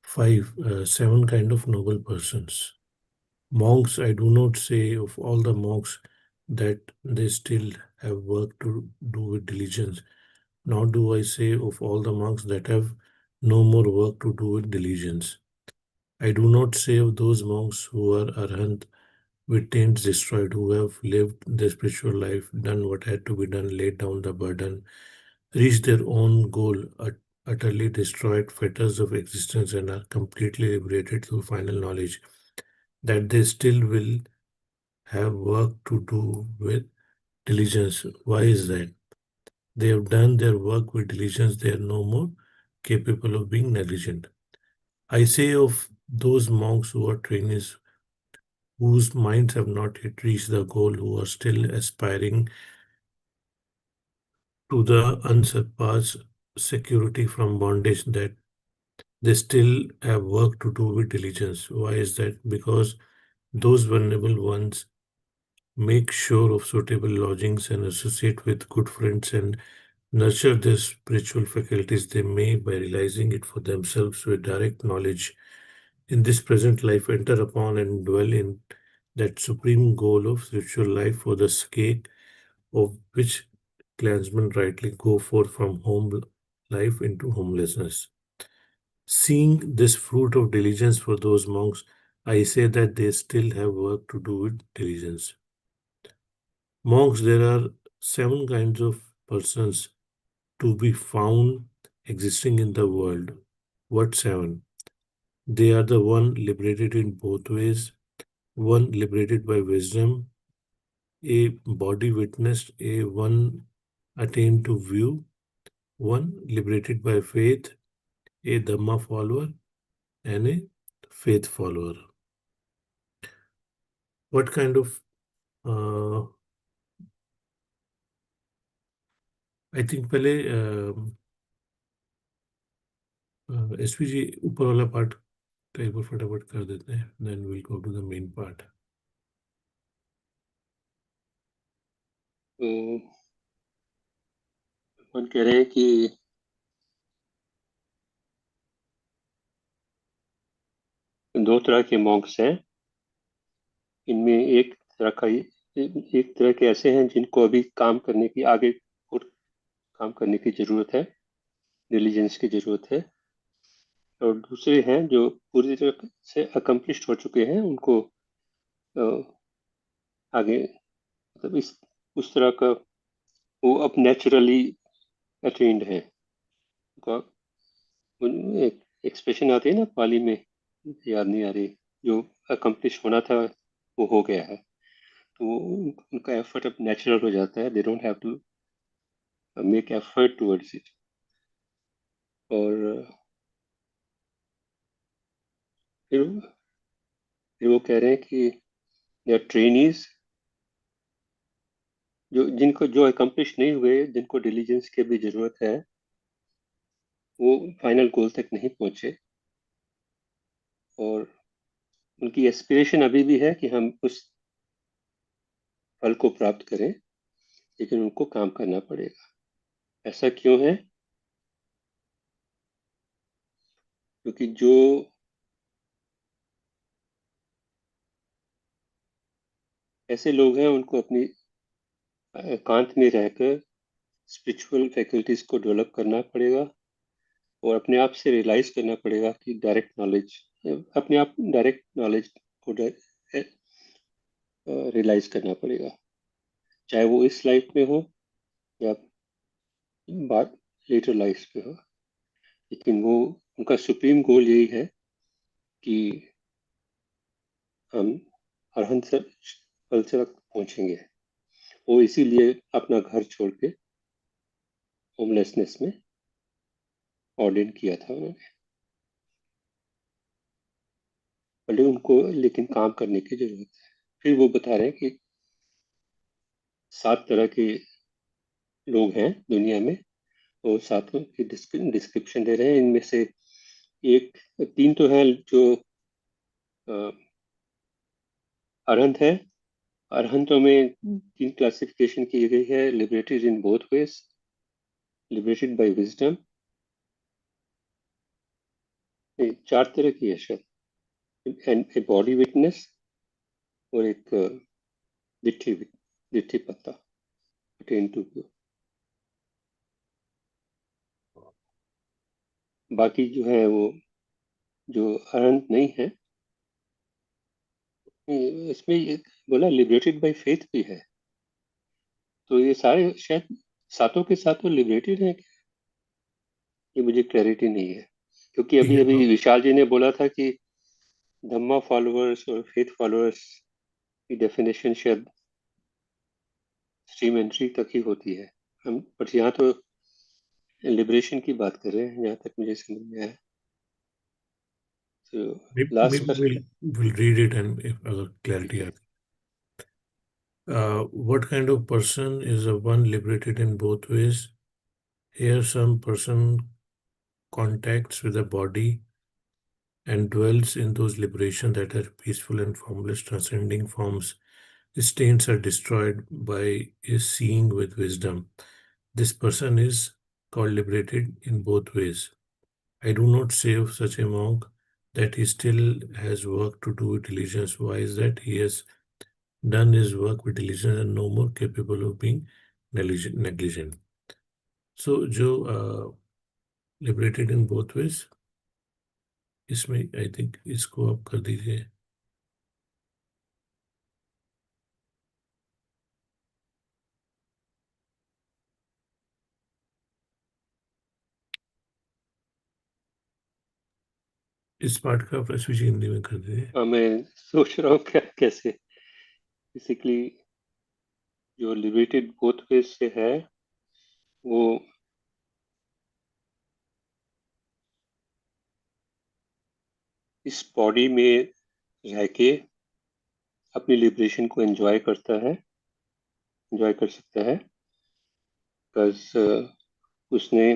5, 7 kind of noble persons. Monks, I do not say of all the monks that they still have work to do with diligence, nor do I say of all the monks that have no more work to do with diligence. I do not say of those monks who are arhant, with taints destroyed, who have lived their spiritual life, done what had to be done, laid down the burden, reached their own goal, utterly destroyed fetters of existence, and are completely liberated through final knowledge, that they still will have work to do with diligence. Why is that? They have done their work with diligence, they are no more capable of being negligent. I say of those monks who are trainees, whose minds have not yet reached the goal, who are still aspiring to the unsurpassed security from bondage, that they still have work to do with diligence. Why is that? Because those vulnerable ones make sure of suitable lodgings and associate with good friends and nurture their spiritual faculties. They may, by realizing it for themselves with direct knowledge, in this present life enter upon and dwell in that supreme goal of spiritual life, for the sake of which clansmen rightly go forth from home life into homelessness. Seeing this fruit of diligence for those monks, I say that they still have work to do with diligence. Monks, there are 7 kinds of persons to be found existing in the world. What 7? They are the one liberated in both ways, one liberated by wisdom, a body witnessed, a one attained to view, one liberated by faith, a Dhamma follower, and a faith follower. What kind of I think पहले SP ji ऊपर वाला part एक बार फटाफट कर देते हैं, then will go to the main part. हम कह रहे हैं कि दो तरह के मॉन्क्स हैं. इनमें एक तरह के ऐसे हैं जिनको अभी काम करने की आगे और काम करने की जरूरत है, डिलीजेंस की जरूरत है. और दूसरे हैं जो पूरी तरह से अकम्प्लिश्ड हो चुके हैं, उनको आगे मतलब उस तरह का वो अब नेचुरली अटेन्ड है. एक एक्सप्रेशन आती है ना पाली में, याद नहीं आ रही, जो अकम्प्लिश होना था वो हो गया है, तो उनका एफर्ट अब नेचुरल हो जाता है. They don't have to make effort towards it. और फिर वो कह रहे हैं कि दे ट्रेनीज जो अकम्प्लिश नहीं हुए, जिनको डिलीजेंस की भी जरूरत है, वो फाइनल गोल तक नहीं पहुंचे. और उनकी एस्पिरेशन अभी भी है कि हम उस फल को प्राप्त करें, लेकिन उनको काम करना पड़ेगा. ऐसा क्यों है? क्योंकि जो ऐसे लोग हैं उनको अपनी एकांत में रहकर स्पिरिचुअल फैकल्टीज को डेवलप करना पड़ेगा और अपने आप से रियलाइज करना पड़ेगा कि डायरेक्ट नॉलेज, अपने आप डायरेक्ट नॉलेज को रियलाइज करना पड़ेगा, चाहे वो इस लाइफ में हो या बाद लेटर लाइफ में हो. लेकिन वो उनका सुप्रीम गोल यही है कि हम अरहंत फल तक पहुंचेंगे. वो इसीलिए अपना घर छोड़ के होमलेसनेस में ऑर्डिन किया था उन्होंने. लेकिन काम करने की जरूरत है. फिर वो बता रहे हैं कि 7 तरह के लोग हैं दुनिया में, वो 7 की डिस्क्रिप्शन दे रहे हैं. इनमें से 3 तो हैं जो अरहंत है. अरहंतों में 3 क्लासिफिकेशन की गई है: liberated in both ways, liberated bye wisdom, 4 तरह की है शायद, एंड ए बॉडी विटनेस, और एक दिट्ठी पत्ता अटेन टू व्यू. बाकी जो है वो जो अरहंत नहीं है, इसमें ये बोला लिबरेटेड बाय फेथ भी है. तो ये सारे शायद 7 के 7 लिबरेटेड हैं, ये मुझे क्लैरिटी नहीं है. क्योंकि अभी अभी विशाल जी ने बोला था कि धम्मा फॉलोअर्स और फेथ फॉलोअर्स की डेफिनेशन शायद स्ट्रीम एंट्री तक ही होती है. हम बट यहाँ तो लिबरेशन की बात कर रहे हैं, जहाँ तक मुझे समझ में आया. तो last we'll read it and if other clarity are. What kind of person is the one liberated in both ways? Here some person contacts with the body and dwells in those liberation that are peaceful and formless, transcending forms. The stains are destroyed by his seeing with wisdom. This person is called liberated in both ways. I do not say of such a monk that he still has work to do with diligence. Why is that? He has done his work with diligence and no more capable of being negligent. So, जो liberated in both ways, इसमें I think इसको आप कर दीजिए। इस part का आप switch Hindi में कर दीजिए। मैं सोच रहा हूँ क्या कैसे बेसिकली जो लिबरेटेड बोथ वेज से है वो इस बॉडी में रह के अपनी लिबरेशन को एंजॉय करता है, एंजॉय कर सकता है, बिकॉज उसने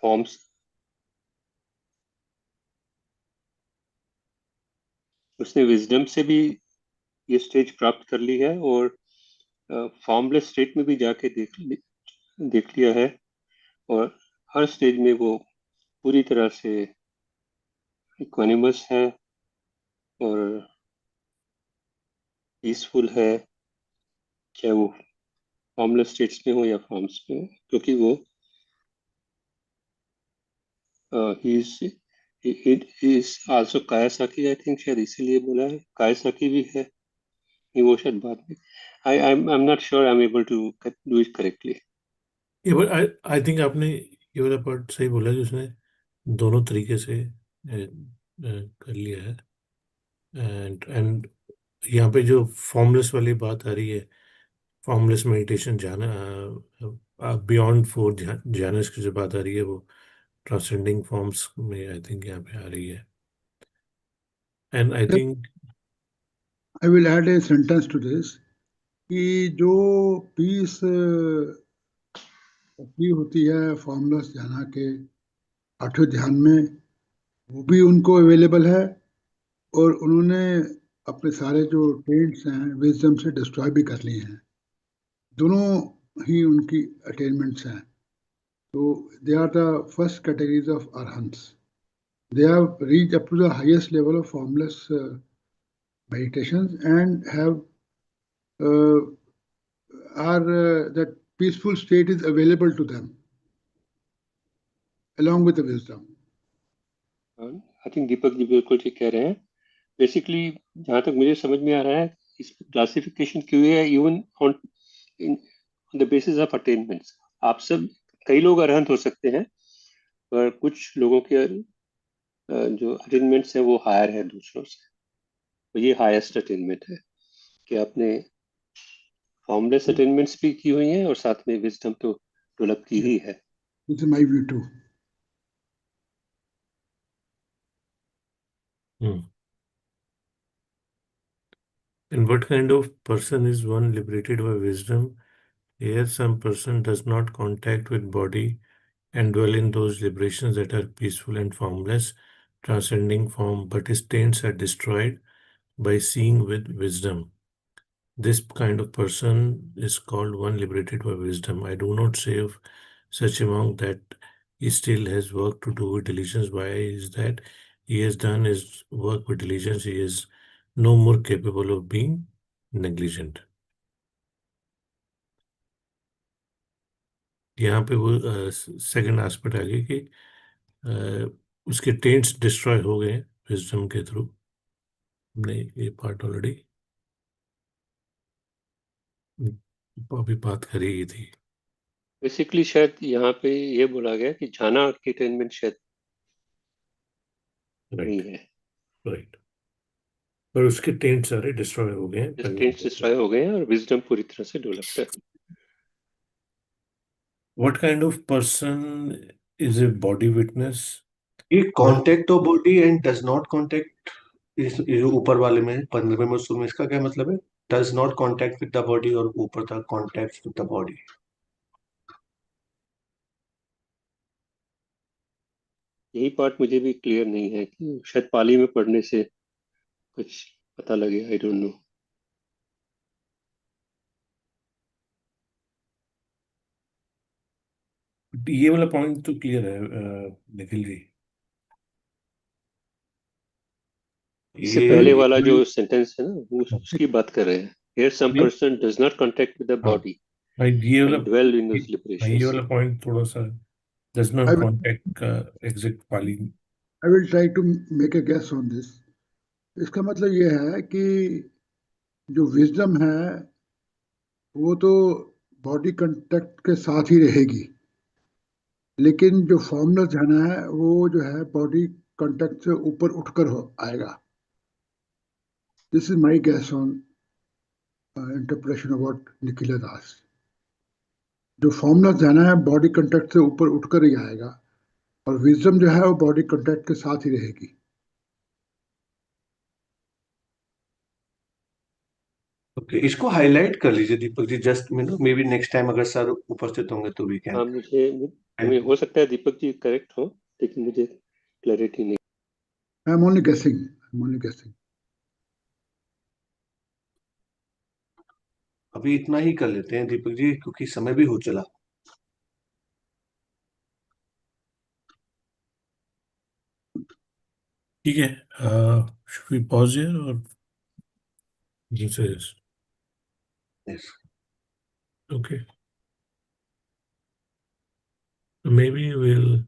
फॉर्म्स उसने विजडम से भी ये स्टेज प्राप्त कर ली है और फॉर्मलेस स्टेट में भी जाके देख लिया है और हर स्टेज में वो पूरी तरह से इक्वानिमस है और पीसफुल है, चाहे वो फॉर्मलेस स्टेट्स में हो या फॉर्म्स में हो, क्योंकि वो ही इज आल्सो कायासाकी, आई थिंक शायद इसीलिए बोला है कायासाकी भी है, ये वो शायद बाद में I am not sure I am able to do it correctly. ये बट आई थिंक आपने ये वाला पार्ट सही बोला कि उसने दोनों तरीके से कर लिया है। एंड यहाँ पे जो फॉर्मलेस वाली बात आ रही है, फॉर्मलेस मेडिटेशन जाना बियॉन्ड फोर ध्यानस की जो बात आ रही है वो ट्रांसेंडिंग फॉर्म्स में आई थिंक यहाँ पे आ रही है। And I think I will add a sentence to this कि जो पीस की होती है फॉर्मलेस ध्यान के आठवें ध्यान में, वो भी उनको अवेलेबल है और उन्होंने अपने सारे जो टेंट्स हैं विजडम से डिस्ट्रॉय भी कर लिए हैं। दोनों ही उनकी अटेनमेंट्स हैं। तो they are the first categories of arhants. They have reached up to the highest level of formless meditations and have uh, are that peaceful state is available to them along with the wisdom. I think Deepak ji बिल्कुल ठीक कह रहे हैं। Basically जहाँ तक मुझे समझ में आ रहा है इस क्लासिफिकेशन क्यों है, even on the basis of attainments. आप सब कई लोग अरहंत हो सकते हैं पर कुछ लोगों के जो अटेनमेंट्स हैं वो हायर है दूसरों से, तो ये हाईएस्ट अटेनमेंट है कि आपने फॉर्मलेस अटेनमेंट्स भी की हुई हैं और साथ में विजडम तो डेवलप की ही है। This is my view too. and what kind of person is one liberated by wisdom? Here some person does not contact with body and dwell in those liberations that are peaceful and formless, transcending form, but his taints are destroyed by seeing with wisdom. This kind of person is called one liberated by wisdom. I do not say of such a monk that he still has work to do with diligence. Why is that? He has done his work with diligence. He is no more capable of being negligent. यहाँ पे वो second aspect आ गया कि उसके tents destroy हो गए wisdom के through. हमने ये पार्ट ऑलरेडी अभी बात करी ही थी। बेसिकली शायद यहाँ पे ये बोला गया कि जाना की अटेनमेंट शायद नहीं राइट है, राइट, पर उसके टेंट सारे डिस्ट्रॉय हो गए हैं। टेंट्स डिस्ट्रॉय हो गए हैं और विजडम पूरी तरह से डेवलप्ड है। What kind of person is a body witness? ये contact of body and does not contact, इस ये जो ऊपर वाले में 15वें में सूत्र में इसका क्या मतलब है? Does not contact with the body और ऊपर था कॉन्टेक्ट विद द बॉडी। यही पार्ट मुझे भी क्लियर नहीं है कि शायद पाली में पढ़ने से कुछ पता लगे, आई डोंट नो। ये वाला पॉइंट तो क्लियर है निखिल जी। इससे ये पहले वाला जो सेंटेंस है ना वो उसकी बात कर रहे हैं। Here some ये person does not contact with the हाँ body भाई, ये वाला and dwell in those भाई, ये liberations. वाला पॉइंट थोड़ा सा Dasman I will, contact का exact Pali I will try to make a guess on this. इसका मतलब ये है कि जो विजडम है वो तो बॉडी कांटेक्ट के साथ ही रहेगी, लेकिन जो फॉर्मलेस जाना है वो जो है बॉडी कांटेक्ट से ऊपर उठकर आएगा. This is my guess on interpretation about Nikhila Das. जो फॉर्मलेस जाना है बॉडी कांटेक्ट से ऊपर उठकर ही आएगा, और विजडम जो है वो बॉडी कांटेक्ट के साथ ही रहेगी. ओके, इसको हाईलाइट कर लीजिए Deepak ji, just may be next time अगर सर उपस्थित होंगे तो वी हाँ, कैन. हो सकता है दीपक जी करेक्ट हो, लेकिन मुझे क्लैरिटी नहीं. आई एम ओनली गेसिंग, आई एम ओनली गेसिंग. अभी इतना ही कर लेते हैं दीपक जी, क्योंकि समय भी हो चला. ठीक है. should we pause here or you say yes? Yes. Okay. Maybe we'll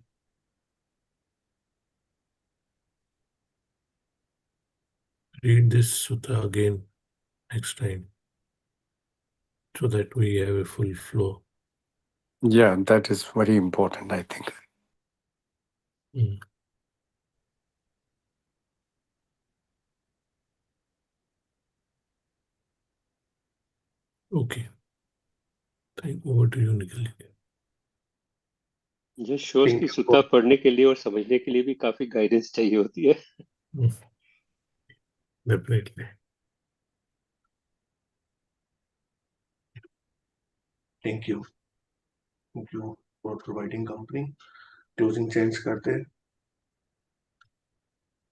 read this sutta again next time so that we have a full flow. Yeah, that is very important, I think. Mm. Okay. Over to you, Nikhil. ये shows Thank की you सूत्ता for- पढ़ने के लिए और समझने के लिए भी काफी गाइडेंस चाहिए होती है. Definitely. Thank you. Thank you for providing company. Closing chants करते हैं.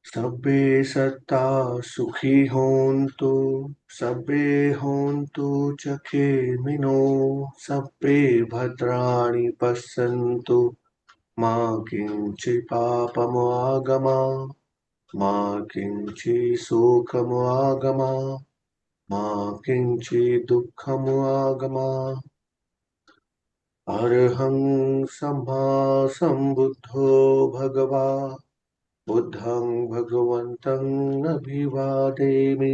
सब्बे सत्ता सुखी होन्तु, सब्बे होन्तु चखेमिनो, सब्बे भद्राणि पश्यन्तु, मा किञ्चित् पापमागमा, मा किञ्चित् शोकमागमा, मा किञ्चित् दुःखमागमा. अरहं सम्मा सम्बुद्धो भगवा, बुद्धं भगवन्तं अभिवादेमि.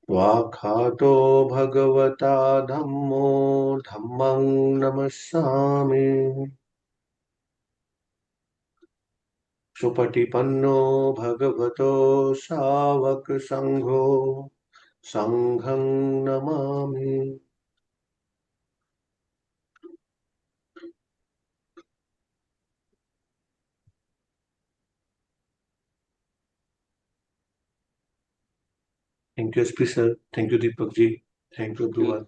वाक्खातो भगवता धम्मो धम्मं नमस्सामि. सुपटिपन्नो भगवतो सावक संघो संघं Namami. Thank you, SP sir. Thank you, Deepak ji. Thank you, everyone.